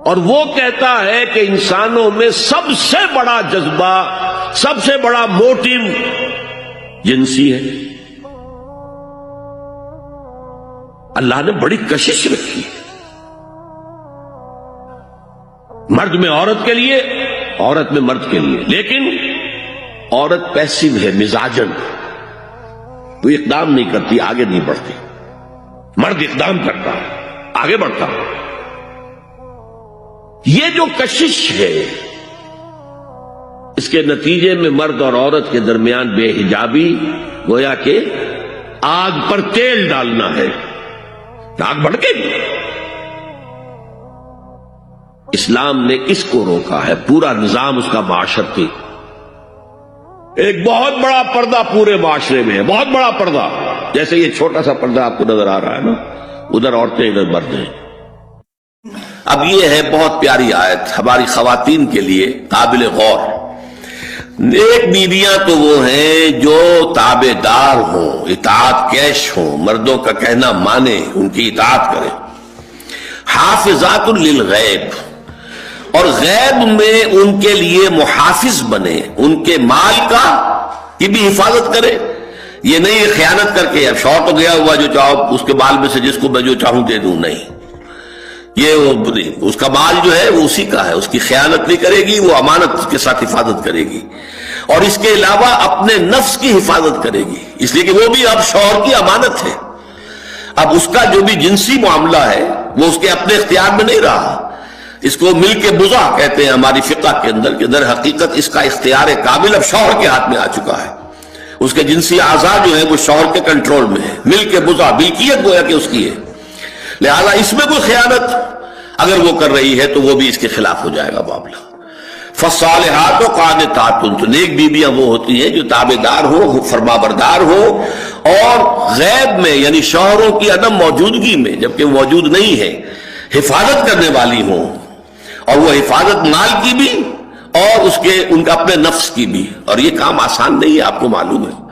اور وہ کہتا ہے کہ انسانوں میں سب سے بڑا جذبہ، سب سے بڑا موٹیو جنسی ہے۔ اللہ نے بڑی کشش رکھی، مرد میں عورت کے لیے، عورت میں مرد کے لیے، لیکن عورت پیسیو ہے، مزاجن، وہ اقدام نہیں کرتی، آگے نہیں بڑھتی۔ مرد اقدام کرتا ہے، آگے بڑھتا ہے۔ یہ جو کشش ہے، اس کے نتیجے میں مرد اور عورت کے درمیان بے حجابی گویا کہ آگ پر تیل ڈالنا ہے، آگ بھڑکے گی۔ اسلام نے اس کو روکا ہے، پورا نظام اس کا معاشرتی، ایک بہت بڑا پردہ پورے معاشرے میں ہے، بہت بڑا پردہ، جیسے یہ چھوٹا سا پردہ آپ کو نظر آ رہا ہے نا، ادھر عورتیں ادھر مرد ہیں۔ اب یہ ہے بہت پیاری آیت ہماری خواتین کے لیے قابل غور۔ نیک بیویاں تو وہ ہیں جو تابع دار ہوں، اطاعت کیش ہوں، مردوں کا کہنا مانے، ان کی اطاعت کریں۔ حافظات للغیب، اور غیب میں ان کے لیے محافظ بنے، ان کے مال کا کی بھی حفاظت کرے۔ یہ نہیں خیانت کر کے اب شوہر تو گیا ہوا، جو چاہو اس کے مال میں سے جس کو میں جو چاہوں دے دوں، نہیں، یہ اس کا مال جو ہے وہ اسی کا ہے، اس کی خیانت نہیں کرے گی، وہ امانت کے ساتھ حفاظت کرے گی، اور اس کے علاوہ اپنے نفس کی حفاظت کرے گی، اس لیے کہ وہ بھی اب شوہر کی امانت ہے۔ اب اس کا جو بھی جنسی معاملہ ہے وہ اس کے اپنے اختیار میں نہیں رہا، اس کو مل کے بزا کہتے ہیں ہماری فقہ کے اندر، کہ در حقیقت اس کا اختیار کامل اب شوہر کے ہاتھ میں آ چکا ہے، اس کے جنسی اعضاء جو ہے وہ شوہر کے کنٹرول میں ہے، مل کے بزا، ملکیت گویا کہ اس کی ہے۔ لہذا اس میں کوئی خیانت اگر وہ کر رہی ہے تو وہ بھی اس کے خلاف ہو جائے گا معاملہ۔ فالصالحات قانتات، تو نیک بیویاں وہ ہوتی ہیں جو تابع دار ہو، فرما بردار ہو، اور غیب میں یعنی شوہروں کی عدم موجودگی میں جبکہ وہ موجود نہیں ہے حفاظت کرنے والی ہوں، اور وہ حفاظت مال کی بھی اور ان کا اپنے نفس کی بھی، اور یہ کام آسان نہیں ہے، آپ کو معلوم ہے۔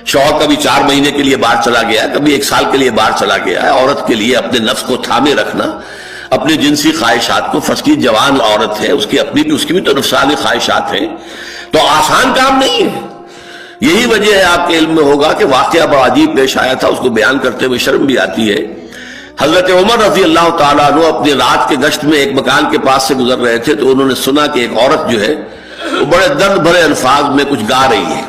شوہر کبھی 4 مہینے کے لیے باہر چلا گیا، کبھی 1 سال کے لیے باہر چلا گیا ہے، عورت کے لیے اپنے نفس کو تھامے رکھنا، اپنے جنسی خواہشات کو، فرض جوان عورت ہے، اس کی بھی تو نفسانی خواہشات ہیں، تو آسان کام نہیں ہے۔ یہی وجہ ہے، آپ کے علم میں ہوگا کہ واقعہ بڑا عجیب پیش آیا تھا، اس کو بیان کرتے ہوئے شرم بھی آتی ہے۔ حضرت عمر رضی اللہ تعالیٰ عنہ اپنی رات کے گشت میں ایک مکان کے پاس سے گزر رہے تھے، تو انہوں نے سنا کہ ایک عورت جو ہے وہ بڑے درد بھرے الفاظ میں کچھ گا رہی ہے۔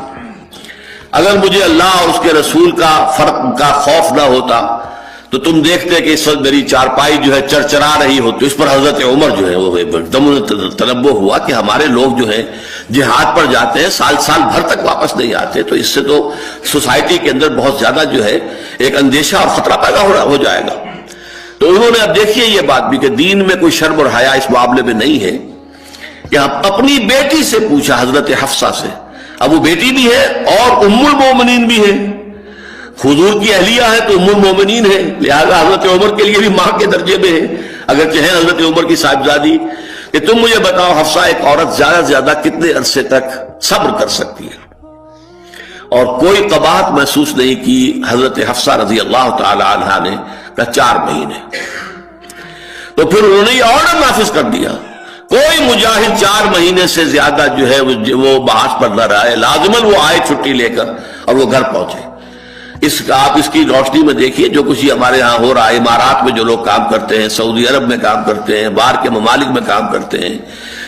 اگر مجھے اللہ اور اس کے رسول کا فرق کا خوف نہ ہوتا تو تم دیکھتے کہ اس وقت میری چارپائی جو ہے چرچرا رہی ہو۔ تو اس پر حضرت عمر جو ہے وہ ایک دم تنبہ ہوا کہ ہمارے لوگ جو ہیں جہاد پر جاتے ہیں، سال بھر تک واپس نہیں آتے، تو اس سے تو سوسائٹی کے اندر بہت زیادہ جو ہے ایک اندیشہ اور خطرہ پیدا ہو جائے گا۔ تو انہوں نے اب دیکھیے یہ بات بھی کہ دین میں کوئی شرم اور حیا اس معاملے میں نہیں ہے، کہ اپنی بیٹی سے پوچھا، حضرت حفصہ سے، اب وہ بیٹی بھی ہے اور ام المومنین بھی ہے، حضور کی اہلیہ ہے تو ام المومنین ہے، لہذا حضرت عمر کے لیے بھی ماں کے درجے میں ہے، اگرچہ ہے حضرت عمر کی صاحبزادی، کہ تم مجھے بتاؤ حفصہ، ایک عورت زیادہ سے زیادہ کتنے عرصے تک صبر کر سکتی ہے؟ اور کوئی قباحت محسوس نہیں کی حضرت حفصہ رضی اللہ تعالی عنہا نے، کہا 4 مہینے۔ تو پھر انہوں نے یہ آرڈر نافذ کر دیا، کوئی مجاہد 4 مہینے سے زیادہ جو ہے وہ بحث پر نہ رہے، لازماً وہ آئے چھٹی لے کر اور وہ گھر پہنچے۔ آپ اس کی روشنی میں دیکھیے جو کچھ ہمارے ہاں ہو رہا ہے، امارات میں جو لوگ کام کرتے ہیں، سعودی عرب میں کام کرتے ہیں، باہر کے ممالک میں کام کرتے ہیں،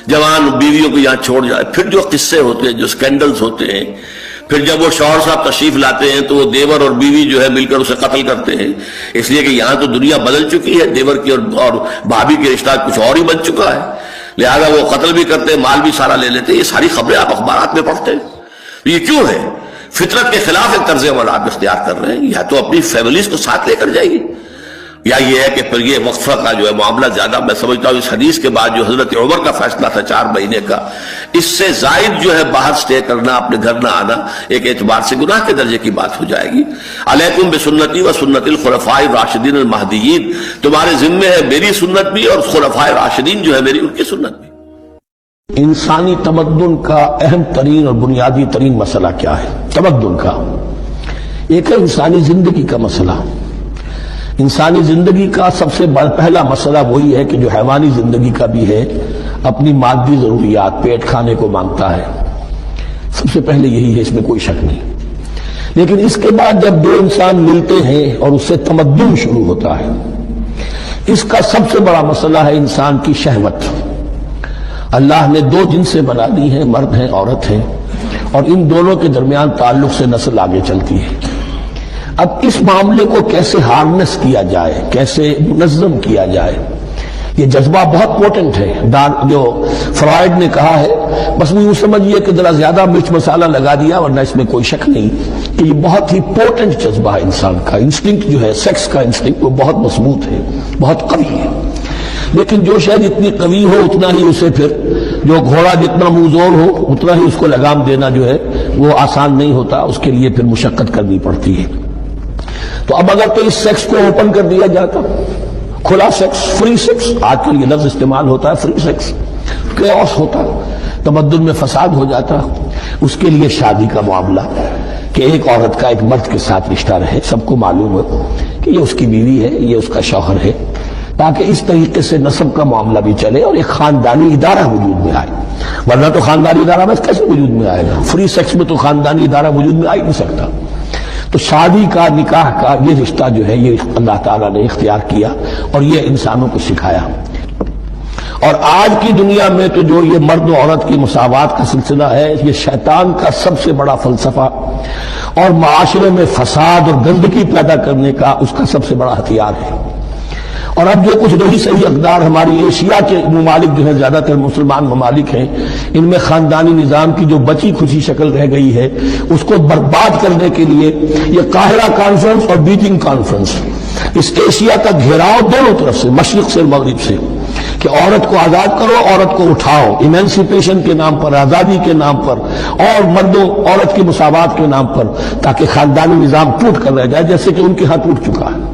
جوان بیویوں کو یہاں چھوڑ جائے، پھر جو قصے ہوتے ہیں، جو سکینڈلز ہوتے ہیں، پھر جب وہ شوہر صاحب تشریف لاتے ہیں تو وہ دیور اور بیوی جو ہے مل کر اسے قتل کرتے ہیں، اس لیے کہ یہاں تو دنیا بدل چکی ہے، دیور کی اور بھابھی کے رشتہ کچھ اور ہی بن چکا ہے، لہذا وہ قتل بھی کرتے ہیں، مال بھی سارا لے لیتے ہیں۔ یہ ساری خبریں آپ اخبارات میں پڑھتے ہیں۔ یہ کیوں ہے؟ فطرت کے خلاف ایک طرز عمل آپ اختیار کر رہے ہیں، یا تو اپنی فیملیز کو ساتھ لے کر جائیے، یا یہ ہے کہ پھر یہ وقفہ کا جو ہے معاملہ زیادہ، میں سمجھتا ہوں اس حدیث کے بعد جو حضرت عمر کا فیصلہ تھا 4 مہینے کا، اس سے زائد جو ہے باہر سٹے کرنا، اپنے گھر نہ آنا، ایک اعتبار سے گناہ کے درجے کی بات ہو جائے گی۔ علیکم بسنتی و سنت الخلفاء الراشدین المہدیین، تمہارے ذمے ہے میری سنت بھی اور خلفاء راشدین جو ہے میری ان کی سنت بھی۔ انسانی تمدن کا اہم ترین اور بنیادی ترین مسئلہ کیا ہے؟ تمدن کا ایک ہے انسانی زندگی کا مسئلہ، انسانی زندگی کا سب سے پہلا مسئلہ وہی ہے کہ جو حیوانی زندگی کا بھی ہے، اپنی مادی ضروریات، پیٹ کھانے کو مانگتا ہے، سب سے پہلے یہی ہے، اس میں کوئی شک نہیں۔ لیکن اس کے بعد جب دو انسان ملتے ہیں اور اس سے تمدن شروع ہوتا ہے، اس کا سب سے بڑا مسئلہ ہے انسان کی شہوت۔ اللہ نے دو جنسیں بنا دی ہیں، مرد ہیں، عورت ہیں، اور ان دونوں کے درمیان تعلق سے نسل آگے چلتی ہے۔ اب اس معاملے کو کیسے ہارنس کیا جائے، کیسے منظم کیا جائے، یہ جذبہ بہت پوٹنٹ ہے۔ جو فرائڈ نے کہا ہے، بس وہ یوں سمجھیے کہ ذرا زیادہ مرچ مسالہ لگا دیا، ورنہ اس میں کوئی شک نہیں کہ یہ بہت ہی پوٹنٹ جذبہ ہے انسان کا۔ انسٹنکٹ جو ہے، سیکس کا انسٹنکٹ، وہ بہت مضبوط ہے، بہت قوی ہے۔ لیکن جو شے جتنی قوی ہو اتنا ہی اسے پھر، جو گھوڑا جتنا منہ زور ہو اتنا ہی اس کو لگام دینا جو ہے وہ آسان نہیں ہوتا، اس کے لیے پھر مشقت کرنی پڑتی ہے۔ تو اب اگر تو اس سیکس کو اوپن کر دیا جاتا، کھلا سیکس، فری سیکس، آج کل یہ لفظ استعمال ہوتا ہے، فری سیکس، کیوس ہوتا، تمدن میں فساد ہو جاتا۔ اس کے لیے شادی کا معاملہ کہ ایک عورت کا ایک مرد کے ساتھ رشتہ رہے، سب کو معلوم ہو کہ یہ اس کی بیوی ہے، یہ اس کا شوہر ہے، تاکہ اس طریقے سے نسب کا معاملہ بھی چلے اور ایک خاندانی ادارہ وجود میں آئے۔ ورنہ تو خاندانی ادارہ بس کیسے وجود میں آئے گا؟ فری سیکس میں تو خاندانی ادارہ وجود میں آ ہی نہیں سکتا۔ تو شادی کا، نکاح کا یہ رشتہ جو ہے یہ اللہ تعالیٰ نے اختیار کیا اور یہ انسانوں کو سکھایا۔ اور آج کی دنیا میں تو جو یہ مرد و عورت کی مساوات کا سلسلہ ہے، یہ شیطان کا سب سے بڑا فلسفہ اور معاشرے میں فساد اور گندگی پیدا کرنے کا اس کا سب سے بڑا ہتھیار ہے۔ اور اب جو کچھ رہی صحیح اقدار ہماری ایشیا کے ممالک جو ہیں، زیادہ تر مسلمان ممالک ہیں، ان میں خاندانی نظام کی جو بچی کھچی شکل رہ گئی ہے اس کو برباد کرنے کے لیے یہ قاہرہ کانفرنس اور بیجنگ کانفرنس، اس ایشیا کا گھیراؤ دونوں طرف سے، مشرق سے مغرب سے، کہ عورت کو آزاد کرو، عورت کو اٹھاؤ، ایمینسیپیشن کے نام پر، آزادی کے نام پر، اور مردوں عورت کی مساوات کے نام پر، تاکہ خاندانی نظام ٹوٹ کر رہ جائے، جیسے کہ ان کے ہاں ٹوٹ چکا ہے۔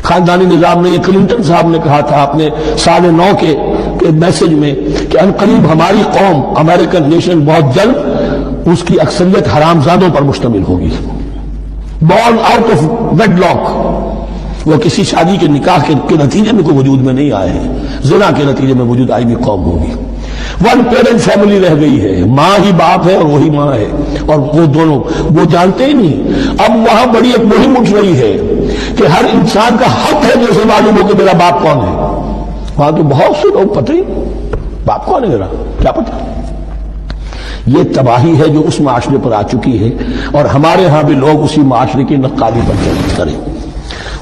خاندانی نظام نے، یہ کلنٹن صاحب نے کہا تھا اپنے 9.5 کے میسج میں کہ عنقریب ہماری قوم، امریکن نیشن، بہت جلد اس کی اکثریت حرامزادوں پر مشتمل ہوگی، born out of wedlock, وہ کسی شادی کے نکاح کے نتیجے میں کوئی وجود میں نہیں آئے ہیں، زنا کے نتیجے میں وجود آئی بھی قوم ہوگی۔ ون پیرنٹ فیملی رہ گئی ہے، ماں ہی باپ ہے اور وہی ماں ہے، اور وہ دونوں وہ جانتے ہی نہیں۔ اب وہاں بڑی ایک مہم اٹھ رہی ہے کہ ہر انسان کا حق ہے جو اسے معلوم ہو کہ میرا باپ کون ہے۔ وہاں تو بہت سے لوگ پتہ ہی باپ کون ہے میرا، کیا پتہ۔ یہ تباہی ہے جو اس معاشرے پر آ چکی ہے، اور ہمارے ہاں بھی لوگ اسی معاشرے کی نقالی پر کریں۔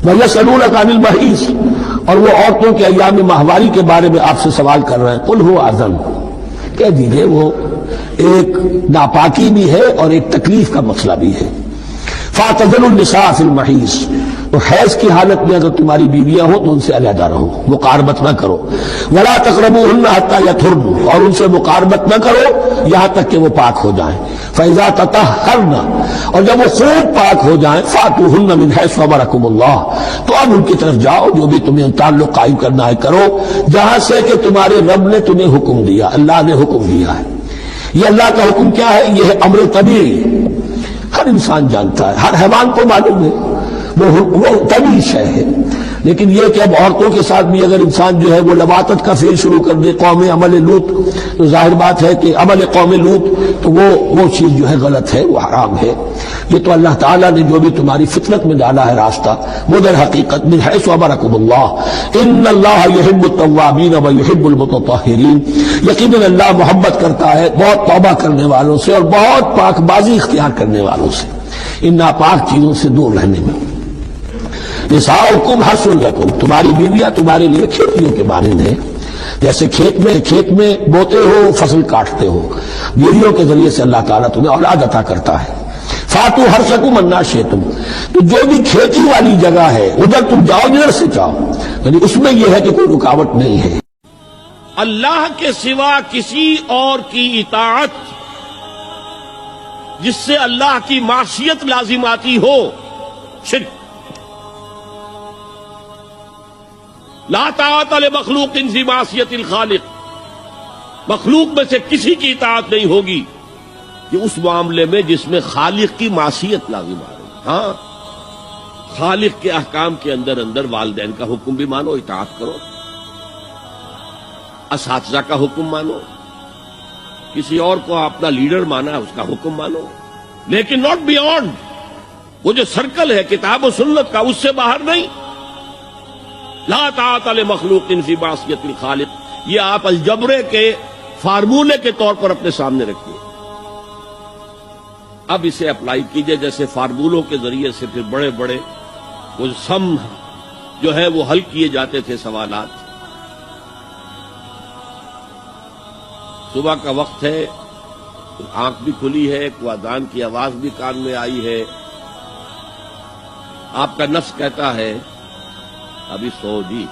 وَيَسْأَلُونَكَ عَنِ الْمَحِيضِ، اور وہ عورتوں کے ایام ماہواری کے بارے میں آپ سے سوال کر رہے ہیں۔ قُلْ هُوَ أَذًى، کہہ دیجئے وہ ایک ناپاکی بھی ہے اور ایک تکلیف کا مسئلہ بھی ہے۔ فَاعْتَزِلُوا النِّسَاءَ فِي الْمَحِيضِ، تو حیض کی حالت میں اگر تمہاری بیویاں ہوں تو ان سے علیحدہ رہو، مقاربت نہ کرو۔ وَلَا تَقْرَبُوهُنَّ حَتَّى يَطْهُرْنَ، اور ان سے مقاربت نہ کرو یہاں تک کہ وہ پاک ہو جائیں۔ فَإِذَا تَطَهَّرْنَ، اور جب وہ خوب پاک ہو جائیں، فَأْتُوهُنَّ مِنْ حَيْثُ أَمَرَكُمُ اللَّهُ، تو اب ان کی طرف جاؤ، جو بھی تمہیں تعلق قائم کرنا ہے کرو، جہاں سے کہ تمہارے رب نے تمہیں حکم دیا، اللہ نے حکم دیا ہے۔ یہ اللہ کا حکم کیا ہے؟ یہ ہے امر طبیعی، ہر انسان جانتا ہے، ہر حیوان کو معلوم ہے، وہ طبیعی شے ہے۔ لیکن یہ کہ اب عورتوں کے ساتھ بھی اگر انسان جو ہے وہ لواطت کا فعل شروع کر دے، قوم عمل لوط، تو ظاہر بات ہے کہ عمل قوم لوط تو وہ چیز جو ہے غلط ہے، وہ حرام ہے۔ یہ تو اللہ تعالیٰ نے جو بھی تمہاری فطرت میں ڈالا ہے راستہ، وہ در حقیقت من حیث امرکم اللہ، ان اللہ یحب التوابین ویحب المتطہرین، یقیناً اللہ محبت کرتا ہے بہت توبہ کرنے والوں سے اور بہت پاک بازی اختیار کرنے والوں سے، ان ناپاک چیزوں سے دور رہنے میں۔ نساؤکم حرث لکم، تمہاری بیویاں تمہارے لیے کھیتیوں کے مانند ہیں، جیسے کھیت میں بوتے ہو، فصل کاٹتے ہو، بیویوں کے ذریعے سے اللہ تعالیٰ تمہیں اولاد عطا کرتا ہے۔ فاتو حرثکم انا شئتم، تو جو بھی کھیتی والی جگہ ہے ادھر تم جاؤ جدھر سے چاہو، یعنی اس میں یہ ہے کہ کوئی رکاوٹ نہیں ہے۔ اللہ کے سوا کسی اور کی اطاعت جس سے اللہ کی معصیت لازم آتی ہو، شرک۔ لا طاعت لمخلوق فی معصیت الخالق، مخلوق میں سے کسی کی اطاعت نہیں ہوگی یہ اس معاملے میں جس میں خالق کی معصیت لازم آ رہی۔ ہاں، خالق کے احکام کے اندر اندر والدین کا حکم بھی مانو، اطاعت کرو، اساتذہ کا حکم مانو، کسی اور کو اپنا لیڈر مانا اس کا حکم مانو، لیکن ناٹ بیونڈ وہ جو سرکل ہے کتاب و سنت کا، اس سے باہر نہیں. لا طاعت لمخلوق فی معصیۃ الخالق، یہ آپ الجبرے کے فارمولے کے طور پر اپنے سامنے رکھیے. اب اسے اپلائی کیجئے جیسے فارمولوں کے ذریعے سے پھر بڑے بڑے وہ سم جو ہے وہ حل کیے جاتے تھے سوالات. صبح کا وقت ہے، آنکھ بھی کھلی ہے، کوئی اذان کی آواز بھی کان میں آئی ہے، آپ کا نفس کہتا ہے ابھی سو جی.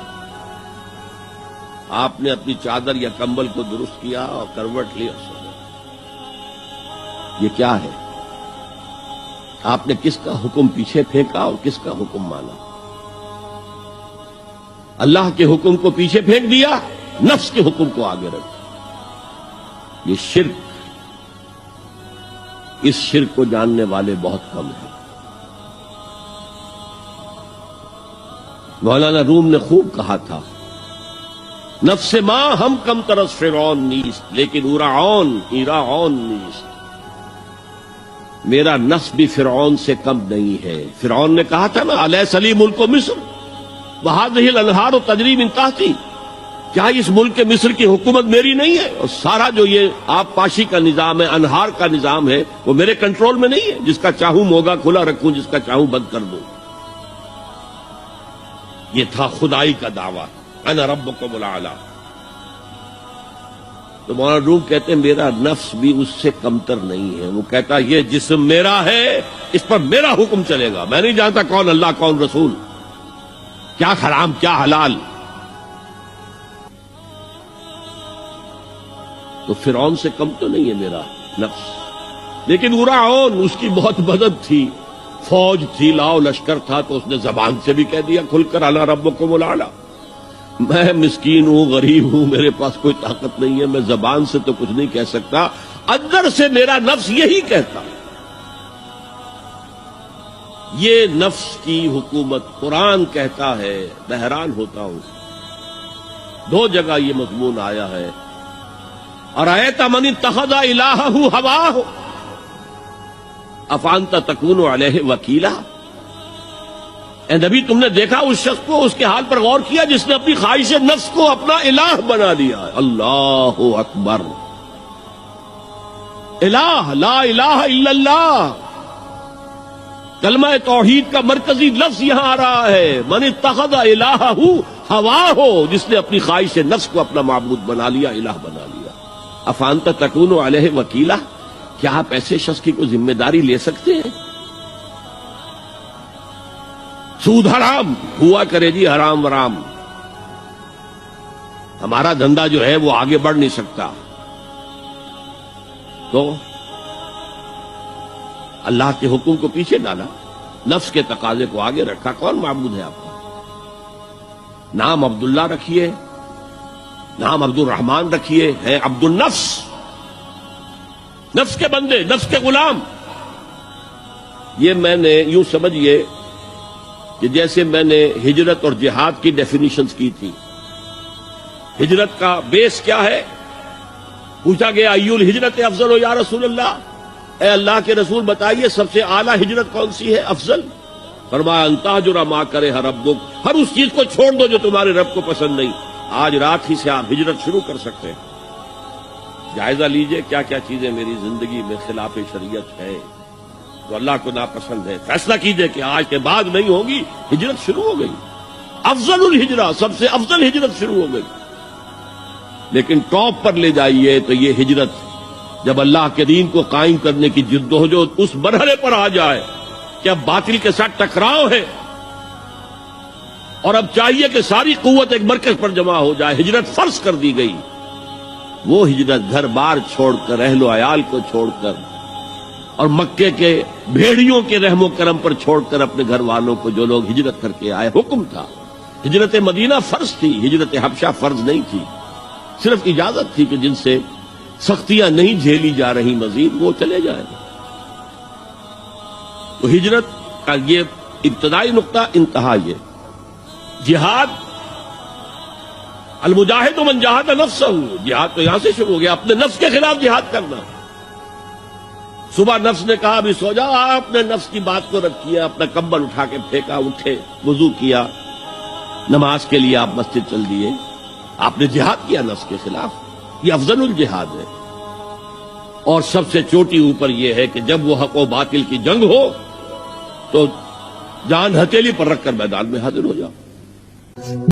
آپ نے اپنی چادر یا کمبل کو درست کیا اور کروٹ لی اور سو گئے. یہ کیا ہے؟ آپ نے کس کا حکم پیچھے پھینکا اور کس کا حکم مانا؟ اللہ کے حکم کو پیچھے پھینک دیا، نفس کے حکم کو آگے رکھا. یہ شرک، اس شرک کو جاننے والے بہت کم ہیں. مولانا روم نے خوب کہا تھا، نفس ماں ہم کم ترس فرعون نیست لیکن ایراعون نیست. میرا نفس بھی فرعون سے کم نہیں ہے. فرعون نے کہا تھا نا الیس لی ملک مصر وہذہ الانہار تجری من تحتی، کیا اس ملک کے مصر کی حکومت میری نہیں ہے؟ اور سارا جو یہ آپ پاشی کا نظام ہے، انہار کا نظام ہے، وہ میرے کنٹرول میں نہیں ہے. جس کا چاہوں موگا کھلا رکھوں، جس کا چاہوں بند کر دوں. یہ تھا خدائی کا دعویٰ، انا ربکم الاعلی. تو مولانا روم کہتے ہیں میرا نفس بھی اس سے کمتر نہیں ہے. وہ کہتا یہ جسم میرا ہے، اس پر میرا حکم چلے گا. میں نہیں جانتا کون اللہ کون رسول، کیا حرام کیا حلال. تو فرعون سے کم تو نہیں ہے میرا نفس. لیکن ایراعون اس کی بہت مدد تھی، فوج تھی، لاؤ لشکر تھا، تو اس نے زبان سے بھی کہہ دیا کھل کر انا ربکم الاعلی. میں مسکین ہوں، غریب ہوں، میرے پاس کوئی طاقت نہیں ہے، میں زبان سے تو کچھ نہیں کہہ سکتا، اندر سے میرا نفس یہی کہتا. یہ نفس کی حکومت قرآن کہتا ہے. میں حیران ہوتا ہوں، دو جگہ یہ مضمون آیا ہے. ارأیت من اتخذ الہہ ہواہ افانت تکون علیہ وکیلا. اے نبی تم نے دیکھا اس شخص کو، اس کے حال پر غور کیا جس نے اپنی خواہش نفس کو اپنا الہ بنا لیا. اللہ اکبر. الہ، لا الہ الا اللہ، کلمہ توحید کا مرکزی لفظ یہاں آ رہا ہے. من اتخذ الہہ ہواہ، جس نے اپنی خواہش نفس کو اپنا معبود بنا لیا، الہ بنا لیا. افانت تکون علیہ وکیلا، کیا آپ ایسے شخص کی کوئی ذمہ داری لے سکتے ہیں؟ سود حرام ہوا کرے جی، حرام ورام، ہمارا دھندا جو ہے وہ آگے بڑھ نہیں سکتا. تو اللہ کے حکم کو پیچھے ڈالا، نفس کے تقاضے کو آگے رکھا. کون معبود ہے آپ کا؟ نام عبداللہ رکھیے، نام عبد الرحمان رکھیے، ہے عبد النفس، نفس کے بندے، نفس کے غلام. یہ میں نے یوں سمجھیے کہ جیسے میں نے ہجرت اور جہاد کی ڈیفینیشنز کی تھی. ہجرت کا بیس کیا ہے؟ پوچھا گیا ایو الہجرت افضل یا رسول اللہ، اے اللہ کے رسول بتائیے سب سے اعلیٰ ہجرت کون سی ہے، افضل؟ فرمایا ان تہجر ما کرہ ربک، ہر اس چیز کو چھوڑ دو جو تمہارے رب کو پسند نہیں. آج رات ہی سے آپ ہجرت شروع کر سکتے ہیں. جائزہ لیجئے کیا کیا چیزیں میری زندگی میں خلاف شریعت ہے، تو اللہ کو ناپسند ہے. فیصلہ کیجئے کہ آج کے بعد نہیں ہوگی. ہجرت شروع ہو گئی، افضل الہجرہ، سب سے افضل ہجرت شروع ہو گئی. لیکن ٹاپ پر لے جائیے تو یہ ہجرت جب اللہ کے دین کو قائم کرنے کی جدوجہد اس مرحلے پر آ جائے کہ اب باطل کے ساتھ ٹکراؤ ہے اور اب چاہیے کہ ساری قوت ایک مرکز پر جمع ہو جائے، ہجرت فرض کر دی گئی. وہ ہجرت گھر بار چھوڑ کر، اہل و عیال کو چھوڑ کر، اور مکے کے بھیڑیوں کے رحم و کرم پر چھوڑ کر اپنے گھر والوں کو جو لوگ ہجرت کر کے آئے. حکم تھا، ہجرت مدینہ فرض تھی، ہجرت حبشہ فرض نہیں تھی. صرف اجازت تھی کہ جن سے سختیاں نہیں جھیلی جا رہی مزید وہ چلے جائیں. تو ہجرت کا یہ ابتدائی نقطہ انتہا یہ جہاد المجاہد من جاہد نفسہ، جہاد تو یہاں سے شروع ہو گیا، اپنے نفس کے خلاف جہاد کرنا۔ صبح نفس نے کہا ابھی سو جاؤ، آپ نے نفس کی بات کو رد کیا، اپنا کمبل اٹھا کے پھینکا، اٹھے، وضو کیا، نماز کے لیے آپ مسجد چل دیے، آپ نے جہاد کیا نفس کے خلاف۔ یہ افضل الجہاد ہے، اور سب سے چوٹی اوپر یہ ہے کہ جب وہ حق و باطل کی جنگ ہو تو جان ہتھیلی پر رکھ کر میدان میں حاضر ہو جاؤ۔